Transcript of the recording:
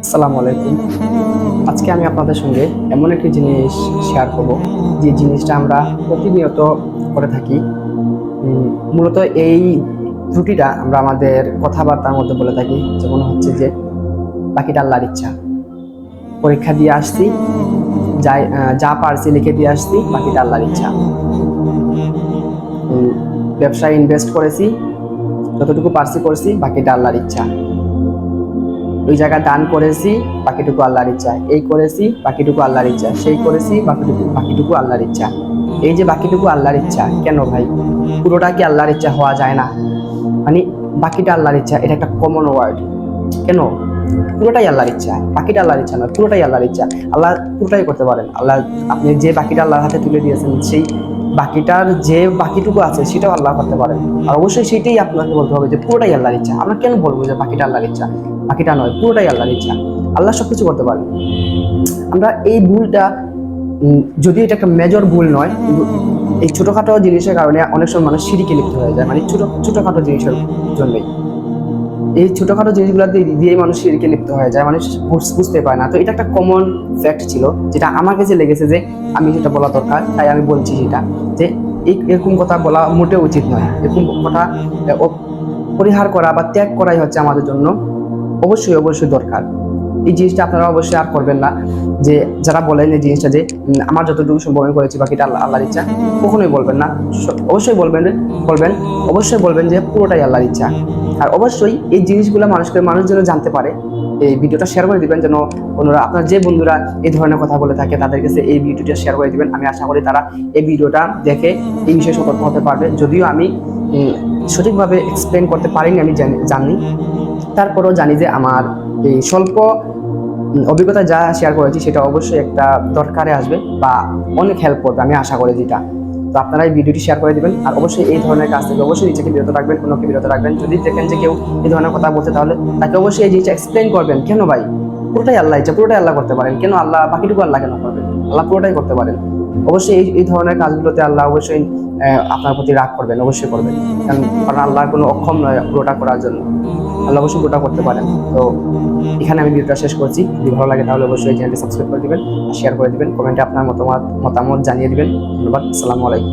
আসসালামু আলাইকুম। আজকে আমি আপনাদের সঙ্গে এমন একটি জিনিস শেয়ার করব, যে জিনিসটা আমরা প্রতিনিয়ত করে থাকি। উম, মূলত এই ত্রুটিটা আমরা আমাদের কথাবার্তার মধ্যে বলে থাকি। যেমন হচ্ছে যে, বাকিটা আল্লাহর ইচ্ছা। পরীক্ষা দিয়ে আসছি, যা পারছি লিখে দিয়ে আসছি, বাকিটা আল্লাহর ইচ্ছা। উম, ব্যবসায় ইনভেস্ট করেছি, যতটুকু পারছি করছি, বাকিটা আল্লাহর ইচ্ছা। ওই জায়গায় দান করেছি, বাকিটুকু আল্লাহর ইচ্ছা। এই করেছি, বাকিটুকু আল্লাহর ইচ্ছা। সেই করেছি, বাকিটুকু আল্লাহর ইচ্ছা। এই যে বাকিটুকু আল্লাহর ইচ্ছা, কেন ভাই? পুরোটা কি আল্লাহর ইচ্ছা হওয়া যায় না? মানে বাকিটা আল্লাহর ইচ্ছা, এটা একটা কমন ওয়ার্ড। কেন? পুরোটাই আল্লাহর ইচ্ছা, বাকিটা আল্লাহর ইচ্ছা নয়, পুরোটাই আল্লাহর ইচ্ছা। আল্লাহ পুরোটাই করতে পারেন। আল্লাহ, আপনি যে বাকিটা আল্লাহর হাতে তুলে দিয়েছেন, সেই বাকিটার যে বাকিটুকু আছে সেটাও আল্লাহ করতে পারেন। আর অবশ্যই সেটাই আপনাকে বলতে হবে যে পুরোটাই আল্লাহর ইচ্ছা। আমরা কেন বলবো যে বাকিটা আল্লাহর ইচ্ছা? বাকিটা নয়, পুরোটাই আল্লাহর ইচ্ছা। আল্লাহ সবকিছু করতে পারেন। আমরা এই ভুলটা, যদি এটা একটা মেজর ভুল নয়, কিন্তু এই ছোটখাটো জিনিসের কারণে অনেক সময় মানুষ শিরকে লিপ্ত হয়ে যায়। মানে ছোটখাটো জিনিসের জন্যই, এই ছোটখাটো জিনিসগুলো দিয়ে মানুষ শিরকে লিপ্ত হয়ে যায়, মানুষ বুঝতে পারে না। তো এটা একটা কমন ফ্যাক্ট ছিল, যেটা আমার কাছে লেগেছে যে আমি যেটা বলা দরকার, তাই আমি বলছি সেটা, যে এরকম কথা বলা মোটেও উচিত নয়। এরকম কথা পরিহার করা বা ত্যাগ করাই হচ্ছে আমাদের জন্য অবশ্যই দরকার। এই জিনিসটা আপনারা অবশ্যই আর করবেন না। যে যারা বলেন এই জিনিসটা যে আমার যতটুকু সম্ভব আমি করেছি, বাকিটা আল্লাহর ইচ্ছা, কখনোই বলবেন না। অবশ্যই বলবেন অবশ্যই বলবেন যে পুরোটাই আল্লাহর ইচ্ছা। আর অবশ্যই এই জিনিসগুলো মানুষ যেন জানতে পারে, এই ভিডিওটা শেয়ার করে দিবেন, যেন অন্যরা, আপনার যে বন্ধুরা এই ধরনের কথা বলে থাকে তাদের কাছে এই ভিডিওটা শেয়ার করে দিবেন। আমি আশা করি তারা এই ভিডিওটা দেখে এই বিষয়ে সতর্ক হতে পারবে। যদিও আমি সঠিকভাবে এক্সপ্লেন করতে পারিনি, আমি জানি, তারপরেও জানি যে আমার এই স্বল্প অভিজ্ঞতা যা শেয়ার করেছি সেটা অবশ্যই একটা দরকারে আসবে বা অনেক হেল্প করবে, আমি আশা করি যেটা। তো আপনারা এই ভিডিওটি শেয়ার করে দিবেন। আর অবশ্যই এই ধরনের কাজ থেকে অবশ্যই নিজেকে বিরত রাখবেন, অন্যকে বিরত রাখবেন। যদি দেখেন যে কেউ এই ধরনের কথা বলছে, তাহলে তাকে অবশ্যই এই জিনিসটা এক্সপ্লেন করবেন। কেন ভাই? পুরোটাই আল্লাহ ইচ্ছা, পুরোটাই আল্লাহ করতে পারেন, কেন আল্লাহ বাকিটুকু আল্লাহ কেন করবেন? আল্লাহ পুরোটাই করতে পারেন। অবশ্যই এই ধরনের কাজগুলোতে আল্লাহ অবশ্যই আপনার প্রতি রাগ করবেন, অবশ্যই করবেন। কারণ আল্লাহর কোনো অক্ষম নয় পুরোটা করার জন্য। আল্লাহ অবশ্যই পুরোটা করতে পারেন। তো এখানে আমি ভিডিওটা শেষ করছি। যদি ভালো লাগে তাহলে অবশ্যই চ্যানেলটি সাবস্ক্রাইব করে দিবেন, শেয়ার করে দিবেন, কমেন্টে আপনার মতামত জানিয়ে দিবেন। ধন্যবাদ। আসসালামু আলাইকুম।